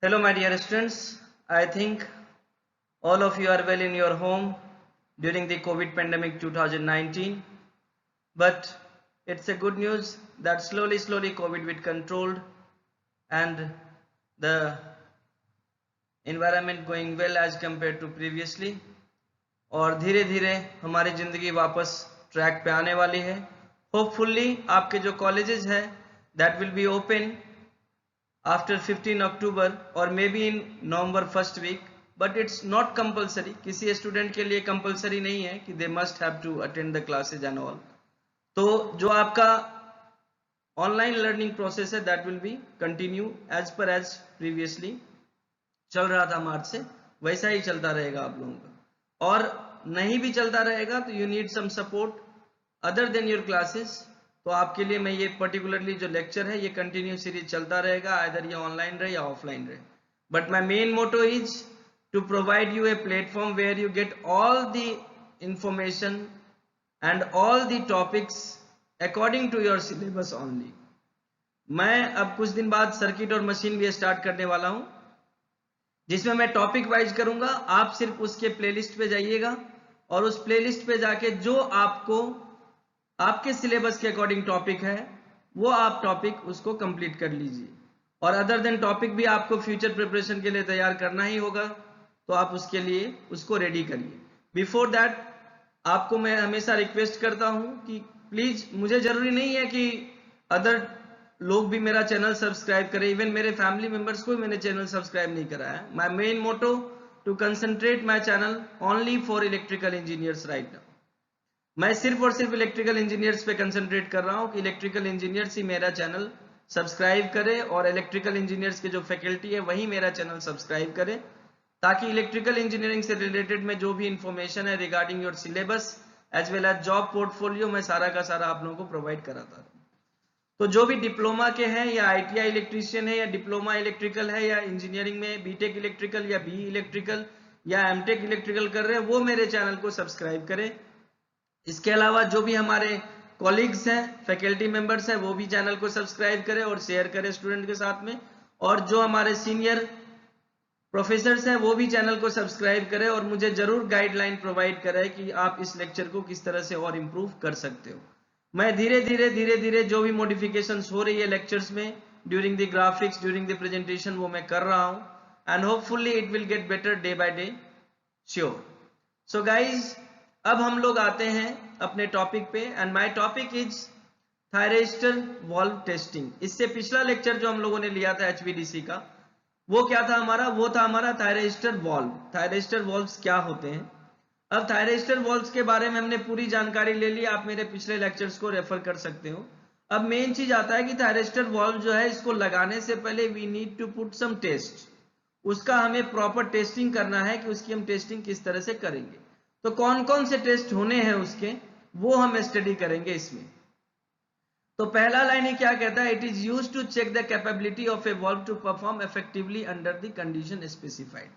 Hello, my dear students. I think all of you are well in your home during the COVID pandemic 2019. But it's a good news that slowly COVID will controlled and the environment going well as compared to previously. और धीरे धीरे हमारी ज़िंदगी वापस track पे आने वाली है. होपफुली आपके जो कॉलेजेस है that will be open after 15 October और may be in November first week, but it's not compulsory. किसी स्टूडेंट के लिए कंपलसरी नहीं है कि they must have to attend the classes and all. तो जो आपका ऑनलाइन लर्निंग प्रोसेस है that will be continue as previously चल रहा था मार्च से, वैसा ही चलता रहेगा आप लोगों का. और नहीं भी चलता रहेगा तो you need some support other than your classes. तो आपके लिए मैं ये पर्टिकुलरली जो लेक्चर है ये कंटिन्यू सीरीज चलता रहेगा, आइदर ये ऑनलाइन रहे या ऑफलाइन रहे. But my main motto is to provide you a platform where you get all the information and all the topics according to your syllabus only. मैं अब कुछ दिन बाद सर्किट और मशीन भी स्टार्ट करने वाला हूं, जिसमें मैं टॉपिक वाइज करूंगा. आप सिर्फ उसके प्लेलिस्ट पे जाइएगा और उस प्लेलिस्ट पे जाके जो आपको आपके सिलेबस के अकॉर्डिंग टॉपिक है वो आप टॉपिक उसको कंप्लीट कर लीजिए. और अदर देन टॉपिक भी आपको फ्यूचर प्रिपरेशन के लिए तैयार करना ही होगा, तो आप उसके लिए उसको रेडी करिए. बिफोर दैट आपको मैं हमेशा रिक्वेस्ट करता हूं कि प्लीज, मुझे जरूरी नहीं है कि अदर लोग भी मेरा चैनल सब्सक्राइब करें. इवन मेरे फैमिली मेंबर्स को भी मैंने चैनल सब्सक्राइब नहीं करा है. My main motto to concentrate my channel only for electrical engineers right now. मैं सिर्फ और सिर्फ इलेक्ट्रिकल इंजीनियर्स पे कंसंट्रेट कर रहा हूं कि इलेक्ट्रिकल इंजीनियर्स ही मेरा चैनल सब्सक्राइब करे और इलेक्ट्रिकल इंजीनियर्स के जो फैकल्टी है वही मेरा चैनल सब्सक्राइब करे, ताकि इलेक्ट्रिकल इंजीनियरिंग से रिलेटेड में जो भी इंफॉर्मेशन है regarding your syllabus as well as job portfolio मैं सारा का सारा आप लोगों को प्रोवाइड कराता हूं. तो जो भी डिप्लोमा के हैं या आईटीआई इलेक्ट्रीशियन है या डिप्लोमा इलेक्ट्रिकल है या इंजीनियरिंग में बीटेक इलेक्ट्रिकल या बी इलेक्ट्रिकल या एमटेक इलेक्ट्रिकल कर रहे हैं, वो मेरे चैनल को सब्सक्राइब करें. इसके अलावा जो भी हमारे कॉलीग्स हैं, फैकल्टी मेंबर्स हैं, वो भी चैनल को सब्सक्राइब करें और शेयर करें स्टूडेंट के साथ में. और जो हमारे सीनियर प्रोफेसर्स हैं वो भी चैनल को सब्सक्राइब करें और मुझे जरूर गाइडलाइन प्रोवाइड करें कि आप इस लेक्चर को किस तरह से और इम्प्रूव कर सकते हो. मैं धीरे धीरे जो भी मॉडिफिकेशंस हो रही है लेक्चर्स में during the graphics during the presentation वो मैं कर रहा हूं and hopefully it will get better day by day sure. So guys, अब हम लोग आते हैं अपने टॉपिक पे and my topic is thyristor valve testing. इससे पिछला लेक्चर जो हम लोगों ने लिया था एचवीडीसी का, वो क्या था हमारा, वो था हमारा थायरिस्टर वॉल्व. थायरिस्टर वॉल्व्स क्या होते हैं. अब थायरिस्टर वॉल्व्स के बारे में हमने पूरी जानकारी ले ली, आप मेरे पिछले लेक्चर्स को रेफर कर सकते हो. अब मेन चीज आता है कि थायरिस्टर वॉल्व जो है इसको लगाने से पहले we need to put some test. उसका हमें प्रॉपर टेस्टिंग करना है कि उसकी हम टेस्टिंग किस तरह से करेंगे. तो कौन कौन से टेस्ट होने हैं उसके, वो हम स्टडी करेंगे इसमें. तो पहला लाइन ही क्या कहता है, it is used to check the capability of a valve to perform effectively under the condition specified.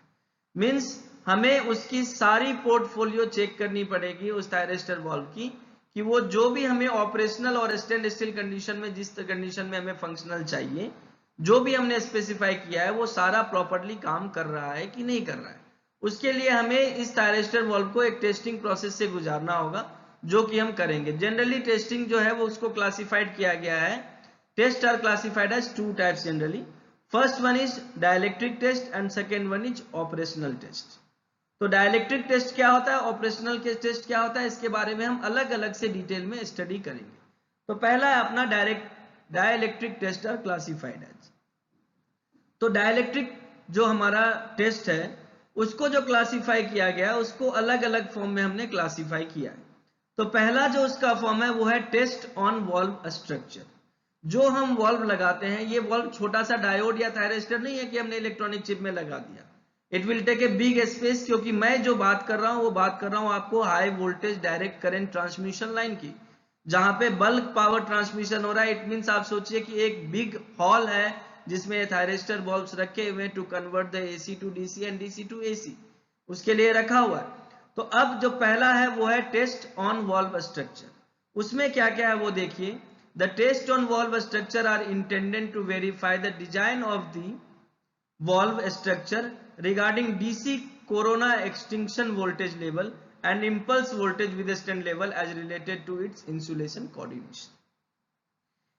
Means हमें उसकी सारी पोर्टफोलियो चेक करनी पड़ेगी उस थायरिस्टर वॉल्व की, कि वो जो भी हमें ऑपरेशनल और स्टैंड स्टिल कंडीशन में जिस कंडीशन में हमें फंक्शनल चाहिए, जो भी हमने स्पेसिफाई किया है वो सारा प्रॉपरली काम कर रहा है कि नहीं कर रहा है. उसके लिए हमें इस थायरिस्टर वॉल्व को एक टेस्टिंग प्रोसेस से गुजारना होगा, जो कि हम करेंगे. जनरली टेस्टिंग जो है वो उसको क्लासिफाइड किया गया है. Test are classified as two types generally. First one is dielectric test and second one is operational test. तो डाइलेक्ट्रिक टेस्ट क्या होता है, ऑपरेशनल के टेस्ट क्या होता है, इसके बारे में हम अलग अलग से डिटेल में स्टडी करेंगे. तो पहला है अपना dielectric test are classified as. तो डाइलेक्ट्रिक जो हमारा टेस्ट है उसको जो क्लासिफाई किया गया उसको अलग अलग फॉर्म में हमने क्लासिफाई किया है. तो पहला जो उसका फॉर्म है वो है टेस्ट ऑन वॉल्व स्ट्रक्चर. जो हम वॉल्व लगाते हैं, ये वॉल्व छोटा सा डायोड या थायरिस्टर नहीं है कि हमने इलेक्ट्रॉनिक चिप में लगा दिया. It will take a big space, क्योंकि मैं जो बात कर रहा हूं वो बात कर रहा हूं आपको high voltage direct current transmission line की, जहां पे बल्क पावर ट्रांसमिशन हो रहा है. इट मींस आप सोचिए कि एक बिग हॉल है जिसमें थायरिस्टर वॉल्व्स रखे हुए to convert the AC to DC and DC to AC, उसके लिए रखा हुआ है. तो अब जो पहला है वो है टेस्ट ऑन वॉल्व स्ट्रक्चर. उसमें क्या क्या है वो देखिए. The test on valve structure are intended to verify the design of the valve structure regarding DC corona extinction voltage level and impulse voltage withstand level as related to its insulation coordination.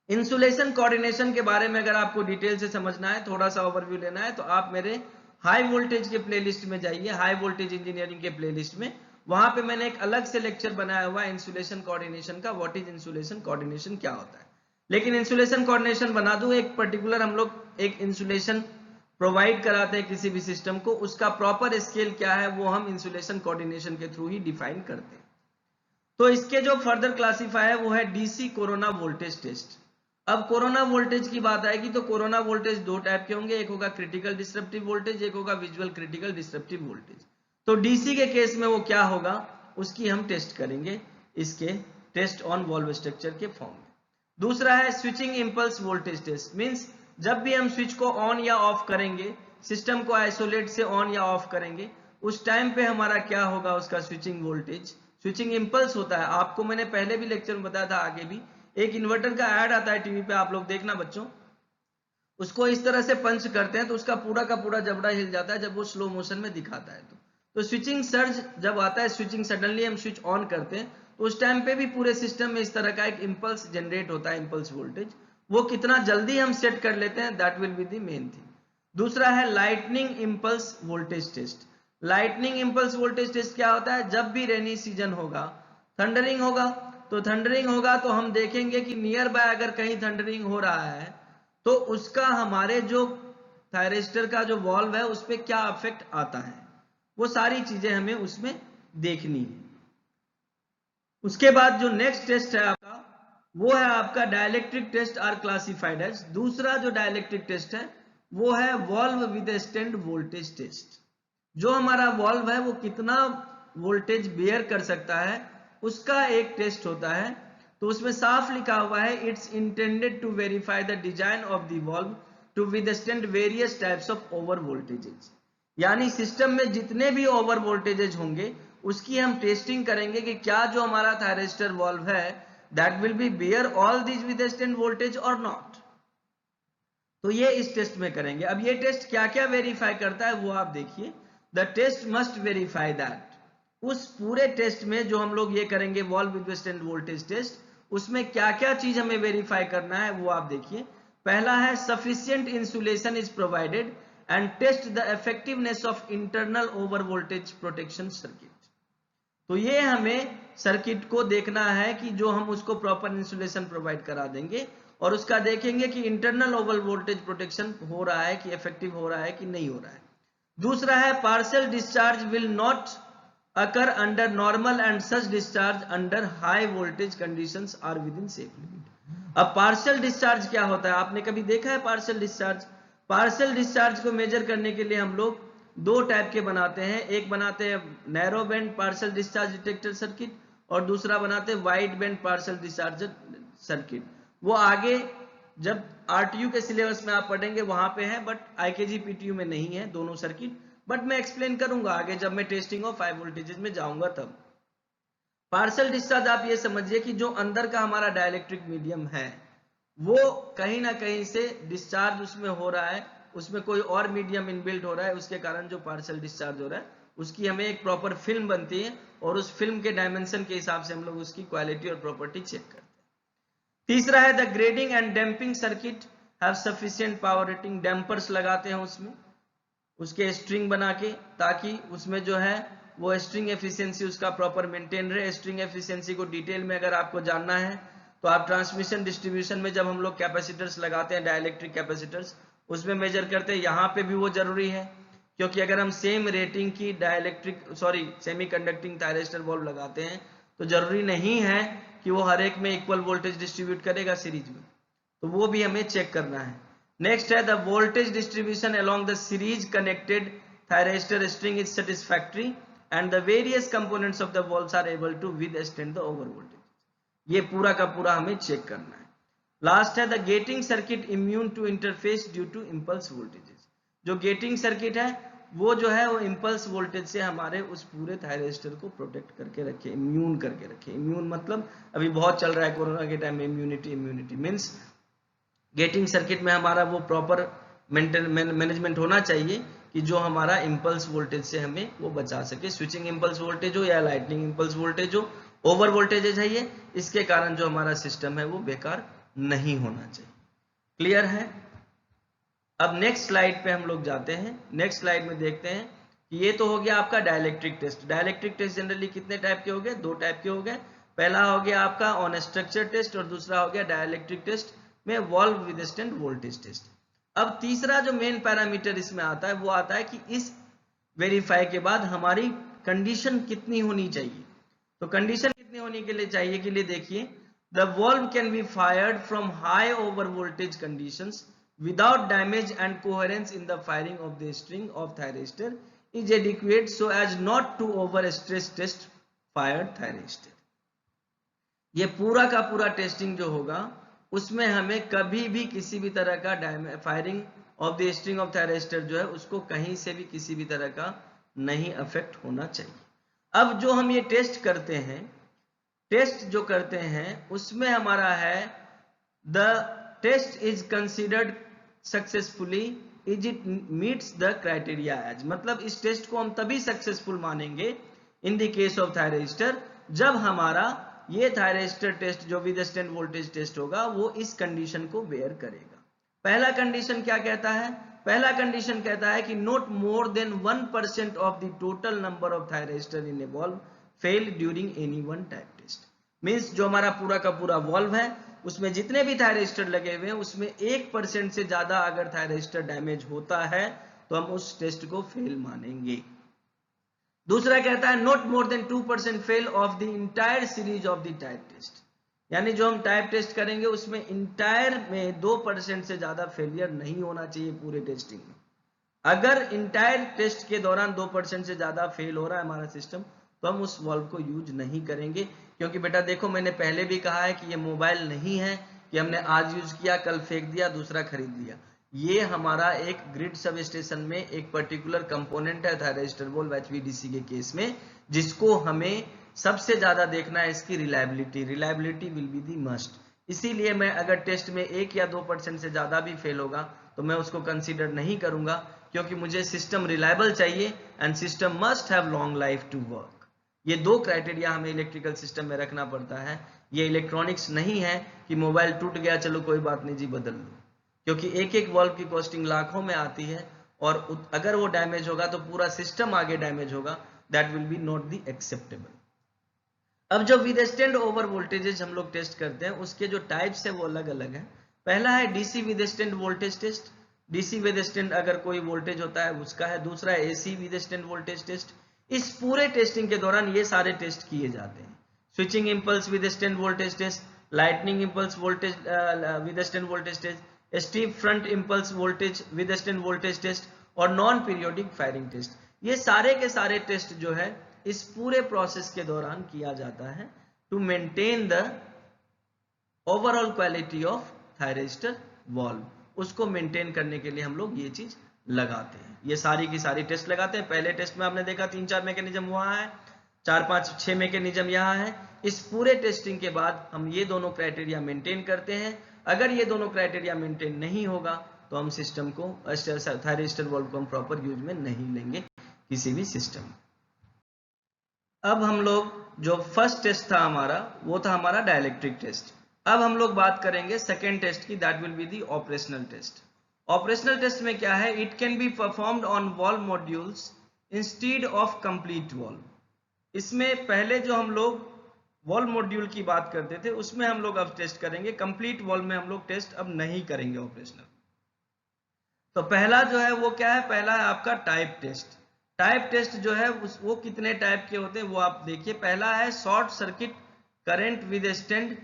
Insulation coordination के बारे में अगर आपको detail से समझना है, थोड़ा सा ओवरव्यू लेना है, तो आप मेरे हाई वोल्टेज के प्लेलिस्ट में जाइए, हाई वोल्टेज इंजीनियरिंग के प्लेलिस्ट में, वहां पे मैंने एक अलग से लेक्चर बनाया हुआ है इंसुलेशन कोऑर्डिनेशन का, व्हाट इज इंसुलेशन कोऑर्डिनेशन, क्या होता है। लेकिन इंसुलेशन कोऑर्डिनेशन बना दूं, एक पर्टिकुलर हम लोग एक इंसुलेशन प्रोवाइड कराते हैं किसी भी सिस्टम को, उसका प्रॉपर स्केल क्या है वो हम इंसुलेशन कोऑर्डिनेशन के थ्रू ही डिफाइन करते हैं। तो इसके जो फर्दर क्लासीफाई है वो है डीसी कोरोना वोल्टेज टेस्ट। अब कोरोना वोल्टेज की बात आएगी तो कोरोना वोल्टेज दो टाइप के होंगे, एक होगा क्रिटिकल डिस्रप्टिव वोल्टेज, एक होगा विजुअल क्रिटिकल डिस्रप्टिव वोल्टेज। तो डीसी के केस में वो क्या होगा उसकी हम टेस्ट करेंगे इसके टेस्ट ऑन वॉल्व स्ट्रक्चर के फॉर्म में। दूसरा है switching impulse voltage test, means जब भी हम स्विच को ऑन या ऑफ करेंगे, सिस्टम को आइसोलेट से ऑन या ऑफ करेंगे, उस टाइम पे हमारा क्या होगा उसका स्विचिंग वोल्टेज, स्विचिंग इंपल्स होता है। आपको मैंने पहले भी लेक्चर में बताया था, आगे भी एक इन्वर्टर का ऐड आता है टीवी पे, आप लोग देखना बच्चों, उसको इस तरह से पंच करते हैं तो उसका पूरा का पूरा जबड़ा हिल जाता है जब वो स्लो मोशन में दिखाता है। तो स्विचिंग सर्ज जब आता है, स्विचिंग सडनली हम स्विच ऑन करते हैं तो उस टाइम पे भी पूरे सिस्टम में इस तरह का एक इंपल्स जनरेट होता है, इंपल्स वोल्टेज। वो कितना जल्दी हम सेट कर लेते हैं, that will be the main thing. दूसरा है lightning impulse voltage test. Lightning impulse voltage test क्या होता है, जब भी रेनी सीजन होगा, थंडरिंग होगा, तो थंडरिंग होगा तो हम देखेंगे कि नियर बाय अगर कहीं थंडरिंग हो रहा है तो उसका हमारे जो थायरिस्टर का जो वॉल्व है उस पर क्या इफेक्ट आता है, वो सारी चीजें हमें उसमें देखनी है। उसके बाद जो नेक्स्ट टेस्ट है आपका वो है आपका dielectric test are classified as. दूसरा जो डाइलेक्ट्रिक टेस्ट है वो है वॉल्व विथस्टैंड वोल्टेज टेस्ट। जो हमारा वॉल्व है वो कितना वोल्टेज बेयर कर सकता है उसका एक टेस्ट होता है। तो उसमें साफ लिखा हुआ है it's intended to verify the design of the valve to withstand various types of over voltages. यानी सिस्टम में जितने भी ओवर वोल्टेजेस होंगे उसकी हम टेस्टिंग करेंगे कि क्या जो हमारा थायरिस्टर वॉल्व है that will be bear all this withstand voltage और नॉट। तो ये इस टेस्ट में करेंगे। अब ये टेस्ट क्या क्या वेरीफाई करता है वो आप देखिए। The test must verify that, उस पूरे टेस्ट में जो हम लोग ये करेंगे वॉल्व विथस्टैंड वोल्टेज टेस्ट, उसमें क्या क्या चीज हमें वेरीफाई करना है वो आप देखिए। पहला है sufficient insulation is provided and test the effectiveness of internal over voltage protection circuit. तो ये हमें सर्किट को देखना है कि जो हम उसको प्रॉपर इंसुलेशन प्रोवाइड करा देंगे और उसका देखेंगे कि इंटरनल ओवर वोल्टेज प्रोटेक्शन हो रहा है कि इफेक्टिव हो रहा है कि नहीं हो रहा है। दूसरा है partial discharge will not occur under normal and such discharge under high voltage conditions are within safe limit। अब पार्शियल डिस्चार्ज क्या होता है, आपने कभी देखा है पार्शियल डिस्चार्ज? पार्शियल डिस्चार्ज को मेजर करने के लिए हम लोग दो टाइप के बनाते हैं, एक बनाते हैं narrow band partial discharge detector circuit और दूसरा बनाते हैं wide band partial discharge circuit. वो आगे जब आरटीयू के सिलेबस में आप पढ़ेंगे वहां पे है, बट आईकेजी पीटीयू में नहीं है दोनों सर्किट, बट मैं एक्सप्लेन करूंगा आगे जब मैं टेस्टिंग ऑफ 5 वोल्टेजेस में जाऊंगा तब। पार्शियल डिस्चार्ज आप ये समझिए कि जो अंदर का हमारा डाइलेक्ट्रिक मीडियम है वो कहीं ना कहीं से डिस्चार्ज उसमें हो रहा है, उसमें कोई और मीडियम इनबिल्ट हो रहा है, उसके कारण जो पार्शियल डिस्चार्ज हो रहा है उसकी हमें एक प्रॉपर फिल्म बनती है और उस फिल्म के डायमेंशन के हिसाब से हम लोग उसकी क्वालिटी और प्रॉपर्टी चेक करते हैं। तीसरा है the grading and damping circuit have sufficient power rating. Dampers लगाते हैं उसमें, उसके स्ट्रिंग बना के, ताकि उसमें जो है वो स्ट्रिंग एफिशिएंसी उसका प्रॉपर मेंटेन रहे। स्ट्रिंग एफिशिएंसी को डिटेल में अगर आपको जानना है तो आप ट्रांसमिशन डिस्ट्रीब्यूशन में जब हम लोग कैपेसिटर्स लगाते हैं, डाइलेक्ट्रिक कैपेसिटर्स, उसमें मेजर करते हैं, यहाँ पे भी वो जरूरी है क्योंकि अगर हम सेम रेटिंग की सेमी कंडक्टिंग थायरिस्टर वॉल्व लगाते हैं तो जरूरी नहीं है कि वो हर एक में इक्वल वोल्टेज डिस्ट्रीब्यूट करेगा सीरीज में, तो वो भी हमें चेक करना है। नेक्स्ट है the voltage distribution along the series connected thyristor string is satisfactory and the various components of the valves are able to withstand the over voltage. ये पूरा का पूरा हमें चेक करना है। लास्ट है the gating circuit immune to interface due to impulse voltages. जो gating circuit है वो जो है वो इंपल्स वोल्टेज से हमारे उस पूरे थायरिस्टर को प्रोटेक्ट करके रखे, इम्यून करके रखे। इम्यून मतलब अभी बहुत चल रहा है कोरोना के टाइम में इम्यूनिटी मींस गेटिंग सर्किट में हमारा वो प्रॉपर मैनेजमेंट होना चाहिए कि जो हमारा इम्पल्स वोल्टेज से हमें वो बचा सके, स्विचिंग इम्पल्स वोल्टेज हो या लाइटनिंग इम्पल्स वोल्टेज हो, ओवर वोल्टेज है ये, इसके कारण जो हमारा सिस्टम है वो बेकार नहीं होना चाहिए। क्लियर है? अब नेक्स्ट स्लाइड पे हम लोग जाते हैं। नेक्स्ट स्लाइड में देखते हैं कि ये तो हो गया आपका dielectric test. Dielectric test generally कितने टाइप के हो गए? 2 टाइप के हो गए। पहला हो गया आपका ऑन स्ट्रक्चर टेस्ट और दूसरा हो गया डाइलेक्ट्रिक टेस्ट में वॉल्व विदस्टेंड वोल्टेज टेस्ट। अब तीसरा जो मेन पैरामीटर इसमें आता है वो आता है कि इस वेरीफाई के बाद हमारी कंडीशन कितनी होनी चाहिए। तो कंडीशन कितनी होने के लिए चाहिए के लिए देखिए, the valve can be fired from high over voltage conditions without damage and coherence in the firing of the string of thyristor is adequate so as not to over stress test fired thyristor। ये पूरा का पूरा testing जो होगा उसमें हमें कभी भी किसी भी तरह का firing of the string of thyristor जो है उसको कहीं से भी किसी भी तरह का नहीं अफेक्ट होना चाहिए। अब जो हम ये टेस्ट करते हैं, टेस्ट जो करते हैं उसमें हमारा है the test is considered successfully is it meets the criteria as, मतलब इस टेस्ट को हम तभी सक्सेसफुल मानेंगे in the case of thyristor जब हमारा ये थायरिस्टर टेस्ट जो विदस्टेंड वोल्टेज टेस्ट होगा वो इस कंडीशन को बेयर करेगा। पहला कंडीशन क्या कहता है? पहला कंडीशन कहता है कि not more than 1% of the total number of thyristor in a valve fail during any one type test. Means जो हमारा पूरा का पूरा वॉल्व है उसमें जितने भी थायरिस्टर लगे हुए हैं उसमें 1% से ज्यादा अगर थायरिस्टर डैमेज होता है तो हम उस टेस्ट को फेल मानेंगे। दूसरा कहता है not more than 2% fail of the entire series of the type test, यानी जो हम टाइप टेस्ट करेंगे उसमें इंटायर में 2% से ज्यादा फेलियर नहीं होना चाहिए पूरे टेस्टिंग में। अगर इंटायर टेस्ट के दौरान 2% से ज्यादा फेल हो रहा है हमारा सिस्टम तो हम उस वॉल्व को यूज नहीं करेंगे, क्योंकि बेटा देखो मैंने पहले भी कहा है कि ये मोबाइल नहीं है कि हमने आज यूज किया कल फेंक दिया दूसरा खरीद लिया। ये हमारा एक ग्रिड सब स्टेशन में एक पर्टिकुलर कंपोनेंट है थायरिस्टर वॉल्व HVDC के केस में, जिसको हमें सबसे ज्यादा देखना है इसकी reliability. Reliability will be the must. इसीलिए मैं अगर टेस्ट में 1 या 2% से ज्यादा भी फेल होगा तो मैं उसको कंसीडर नहीं करूंगा, क्योंकि मुझे सिस्टम रिलायबल चाहिए and system must have long life to work. ये 2 क्राइटेरिया हमें इलेक्ट्रिकल सिस्टम में रखना पड़ता है। ये इलेक्ट्रॉनिक्स नहीं है कि मोबाइल टूट गया चलो कोई बात नहीं जी बदल लो, क्योंकि एक एक वॉल्व की कॉस्टिंग लाखों में आती है और अगर वो डैमेज होगा तो पूरा सिस्टम आगे डैमेज होगा। That will B not the acceptable. अब जो विदस्टेंड ओवर वोल्टेजेस हम लोग टेस्ट करते हैं उसके जो टाइप्स है वो अलग अलग है। पहला है डीसी विदस्टेंड वोल्टेज टेस्ट। डीसी विदस्टेंड अगर कोई वोल्टेज होता है उसका है। दूसरा है एसी विदस्टेंड वोल्टेज टेस्ट। इस पूरे टेस्टिंग के दौरान ये सारे टेस्ट किए जाते हैं। Switching impulse withstand voltage test, lightning impulse voltage withstand voltage test, steep front impulse voltage withstand voltage test और नॉन पीरियोडिक फायरिंग टेस्ट। ये सारे के सारे टेस्ट जो है इस पूरे प्रोसेस के दौरान किया जाता है to maintain the overall quality of thyristor valve. उसको मेंटेन करने के लिए हम लोग ये चीज लगाते हैं, ये सारी की सारी टेस्ट लगाते हैं। पहले टेस्ट में आपने देखा 3-4 मैकेनिज्म वहां है, 4-5-6 मैकेनिज्म यहाँ है। इस पूरे टेस्टिंग के बाद हम ये दोनों क्राइटेरिया मेंटेन करते हैं। अगर ये दोनों क्राइटेरिया मेंटेन नहीं होगा तो हम सिस्टम को थायरिस्टर वॉल्व को हम प्रॉपर यूज में नहीं लेंगे किसी भी सिस्टम। अब हम लोग जो फर्स्ट टेस्ट था हमारा वो था हमारा डाइलेक्ट्रिक टेस्ट। अब हम लोग बात करेंगे सेकेंड टेस्ट की, that will be the operational test. Operational test में क्या है? It can be performed on valve modules instead of complete valve. इसमें पहले जो हम लोग वॉल्व मॉड्यूल की बात करते थे उसमें हम लोग अब टेस्ट करेंगे, कंप्लीट वॉल्व में हम लोग टेस्ट अब नहीं करेंगे ऑपरेशनल। तो पहला जो है वो क्या है? पहला है आपका टाइप टेस्ट। टाइप टेस्ट जो है वो कितने टाइप के होते हैं वो आप देखिए। पहला है short circuit current withstand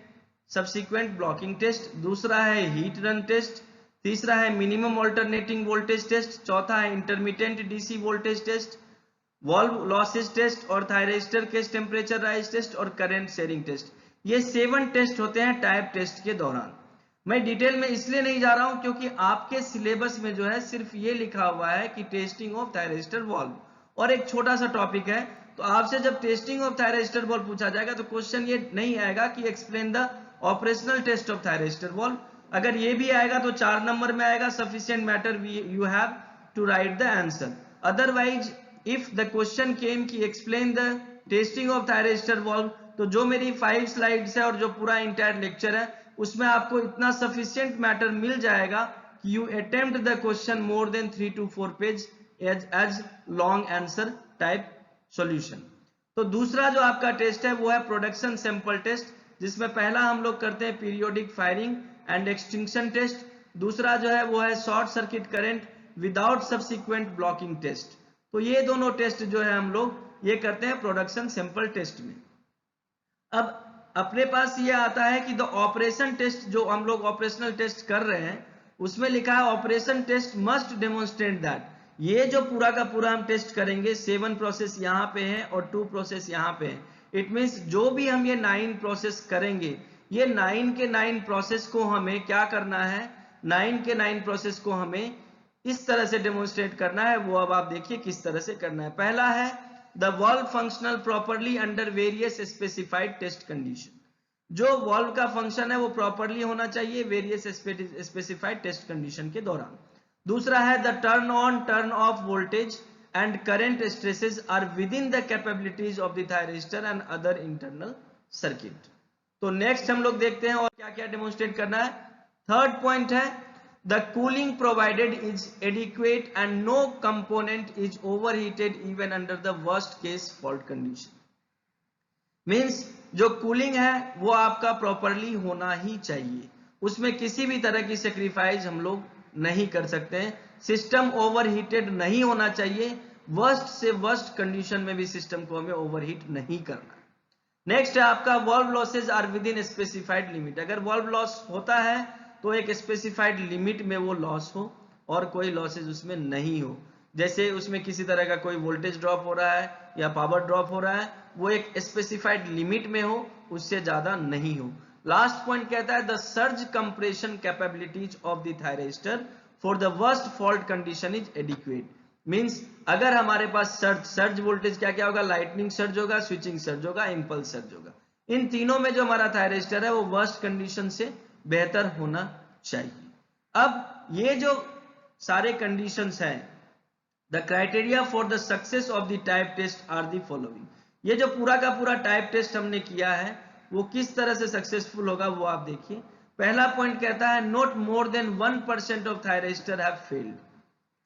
subsequent blocking test. दूसरा है हीट रन टेस्ट। तीसरा है मिनिमम ऑल्टरनेटिंग वोल्टेज टेस्ट। चौथा है intermittent DC voltage test, valve losses test और thyristor case temperature rise test और करंट शेयरिंग टेस्ट। ये 7 टेस्ट होते हैं टाइप टेस्ट के दौरान। मैं डिटेल में इसलिए नहीं जा रहा हूं क्योंकि आपके सिलेबस में जो है सिर्फ ये लिखा हुआ है कि टेस्टिंग ऑफ थायरिस्टर वॉल्व और एक छोटा सा टॉपिक है। तो आपसे जब टेस्टिंग ऑफ थायरिस्टर वॉल्व पूछा जाएगा तो क्वेश्चन ये नहीं आएगा कि explain the operational test of thyristor valve. अगर ये भी आएगा तो 4 नंबर में आएगा, sufficient matter you have to write the answer. Otherwise if the question came कि explain the testing of thyristor valve, तो जो मेरी 5 स्लाइड्स है और जो पूरा इंटायर लेक्चर है उसमें आपको इतना सफिशिएंट मैटर मिल जाएगा कि you attempt the question more than 3 to 4 page as long answer type solution. तो दूसरा जो आपका टेस्ट है वो है प्रोडक्शन सैंपल टेस्ट, जिसमें पहला हम लोग करते हैं periodic firing and extinction test, दूसरा जो है वो है short circuit current without subsequent blocking test. तो ये दोनों टेस्ट जो है हम लोग ये करते हैं प्रोडक्शन सैंपल टेस्ट में। अब अपने पास ये आता है कि द ऑपरेशन टेस्ट, जो हम लोग ऑपरेशनल टेस्ट कर रहे हैं उसमें लिखा है operation test must demonstrate that, ये जो पूरा का पूरा हम टेस्ट करेंगे 7 प्रोसेस यहाँ पे हैं और 2 प्रोसेस यहाँ पे हैं। इट मीन्स जो भी हम ये 9 प्रोसेस करेंगे, ये 9 के 9 प्रोसेस को हमें क्या करना है, 9 के 9 प्रोसेस को हमें इस तरह से डेमोन्स्ट्रेट करना है। वो अब आप देखिए किस तरह से करना है। पहला है the valve functional properly under various specified test condition, जो वाल्व का फंक्शन है वो प्रॉपरली होना चाहिए वेरियस स्पेसिफाइड टेस्ट कंडीशन के दौरान। दूसरा है the turn on turn off voltage and current stresses are within the capabilities of the thyristor and other internal circuit. तो नेक्स्ट हम लोग देखते हैं और क्या क्या डेमोन्स्ट्रेट करना है। थर्ड पॉइंट है the cooling provided is adequate and no component is overheated even under the worst case fault condition. Means जो कूलिंग है वो आपका प्रॉपरली होना ही चाहिए, उसमें किसी भी तरह की सेक्रीफाइस हम लोग नहीं कर सकते हैं। सिस्टम ओवरहीटेड नहीं होना चाहिए, वर्स्ट से वर्स्ट कंडीशन में भी सिस्टम को हमें ओवरहीट नहीं करना। नेक्स्ट है आपका valve losses are within specified limit. अगर वाल्व लॉस होता है तो एक स्पेसिफाइड लिमिट में वो लॉस हो और कोई लॉसेज उसमें नहीं हो। जैसे उसमें किसी तरह का कोई वोल्टेज ड्रॉप हो रहा है या पावर ड्रॉप हो रहा है, वो एक स्पेसिफाइड लिमिट में हो, उससे ज्यादा नहीं हो। लास्ट पॉइंट कहता है the surge compression capabilities of the thyristor for the worst fault condition is adequate. Means अगर हमारे पास सर्ज वोल्टेज क्या क्या होगा, लाइटनिंग सर्ज होगा, स्विचिंग सर्ज होगा, इंपल्स सर्ज होगा, इन तीनों में जो हमारा थायरिस्टर है वो वर्स्ट कंडीशन से बेहतर होना चाहिए। अब ये जो सारे कंडीशंस हैं, the criteria for the success of the type test are the following. ये जो पूरा का पूरा टाइप टेस्ट हमने किया है वो किस तरह से सक्सेसफुल होगा वो आप देखिए। पहला पॉइंट कहता है not more than 1% of thyristor have failed.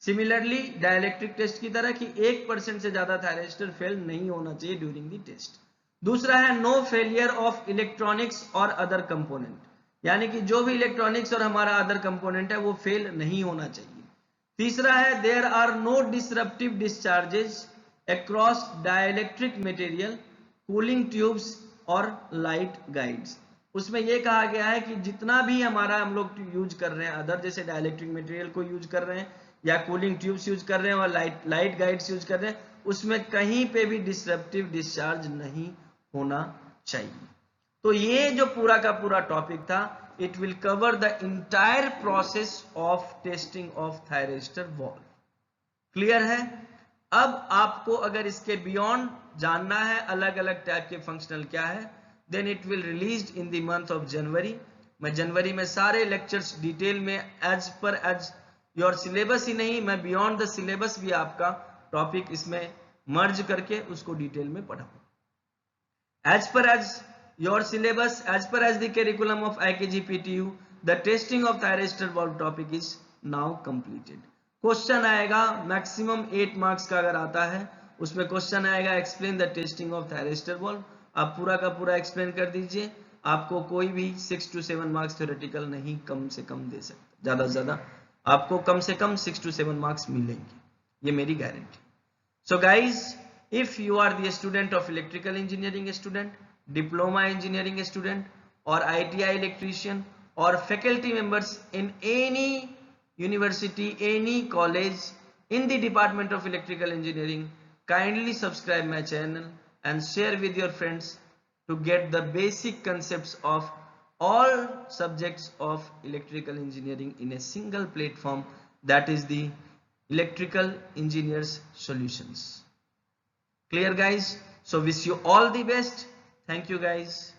Similarly dielectric test की तरह कि 1% से ज्यादा थायरिस्टर फेल नहीं होना चाहिए ड्यूरिंग द टेस्ट। दूसरा है नो फेलियर ऑफ इलेक्ट्रॉनिक्स और अदर कंपोनेंट, यानी कि जो भी इलेक्ट्रॉनिक्स और हमारा अदर कंपोनेंट है वो फेल नहीं होना चाहिए। तीसरा है there are no disruptive discharges across dielectric material, cooling tubes और लाइट गाइड्स। उसमें यह कहा गया है कि जितना भी हमारा हम लोग यूज कर रहे हैं अदर, जैसे डाइलेक्ट्रिक मटेरियल को यूज कर रहे हैं या कूलिंग ट्यूब्स यूज कर रहे हैं और लाइट गाइड्स यूज कर रहे हैं, उसमें कहीं पे भी डिसरप्टिव डिस्चार्ज नहीं होना चाहिए। तो ये जो पूरा का पूरा टॉपिक था, it will cover the entire process of testing of thyristor valve. Clear है? अब आपको अगर इसके बियॉन्ड जानना है अलग अलग टाइप के फंक्शनल क्या है, then it will released in the month of January. मैं जनवरी में सारे लेक्चर्स डिटेल में as per as your syllabus ही नहीं, मैं बियॉन्ड द सिलेबस भी आपका टॉपिक इसमें मर्ज करके उसको डिटेल में पढ़ाऊंगा। As per as your syllabus, as per as the curriculum of IKG PTU, the testing of thyristor valve topic is now completed. Question आएगा मैक्सिमम 8 मार्क्स का, अगर आता है उसमें क्वेश्चन आएगा explain the testing of thyristor valve. आप पूरा का पूरा एक्सप्लेन कर दीजिए, आपको कोई भी 6 to 7 मार्क्स थ्योरेटिकल नहीं कम से कम दे सकता, ज्यादा से ज्यादा आपको कम से कम 6 to 7 मार्क्स मिलेंगे, ये मेरी guarantee. So guys, if you are the student of electrical engineering student, diploma engineering student और ITI इलेक्ट्रीशियन और faculty members in any university, any college in the department of electrical engineering, kindly subscribe my channel and share with your friends to get the basic concepts of all subjects of electrical engineering in a single platform, that is the Electrical Engineers Solutions. Clear guys? So wish you all the best. Thank you guys.